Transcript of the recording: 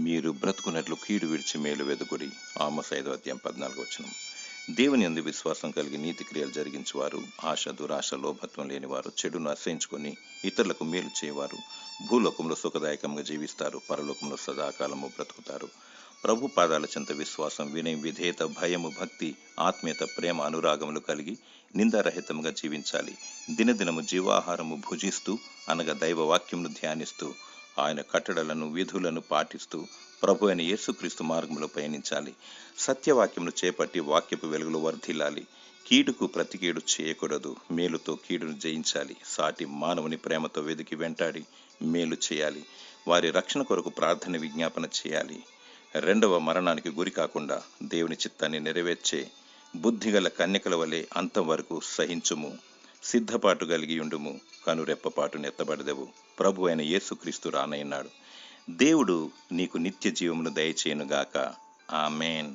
మీరు బ్రతుకున్నట్లు కీడు విడిచి మేలు వెదుకుడి. ఆమోస్ 5:14. దేవుని యందు విశ్వాసం కలిగి నీతి క్రియలు జరిగించువారు, ఆశ దురాశ లోభత్వం లేనివారు, చెడును అసహించుకొని ఇతరులకు మేలు చేయవారు భూలోకంలో సుఖదాయకంగా జీవిస్తారు, పరలోకంలో సదాకాలము బ్రతుకుతారు. ప్రభు పాదాల చెంత విశ్వాసం, వినయం, విధేయత, భయము, భక్తి, ఆత్మీయత, ప్రేమ, అనురాగములు కలిగి నిందారహితంగా జీవించాలి. దినదినము జీవాహారము భుజిస్తూ అనగా దైవ వాక్యమును ధ్యానిస్తూ ఆయన కట్టడలను విధులను పాటిస్తూ ప్రభు అయిన యేసుక్రీస్తు మార్గంలో పయనించాలి. సత్యవాక్యమును చేపట్టి వాక్యపు వెలుగులో వర్ధిల్లాలి. కీడుకు ప్రతికీడు చేయకూడదు, మేలుతో కీడును జయించాలి. సాటి మానవుని ప్రేమతో వెదికి వెంటాడి మేలు చేయాలి. వారి రక్షణ కొరకు ప్రార్థన విజ్ఞాపన చేయాలి. రెండవ మరణానికి గురి కాకుండా దేవుని చిత్తాన్ని నెరవేర్చే బుద్ధిగల కన్యకల వలె అంతం వరకు సహించుము. సిద్ధపాటు కలిగి ఉండుము, కనురెప్పపాటు నెత్తబడదెవు. ప్రభు అయిన యేసుక్రీస్తు రానయ్యున్నాడు. దేవుడు నీకు నిత్య జీవమును దయచేయునుగాక. ఆమేన్.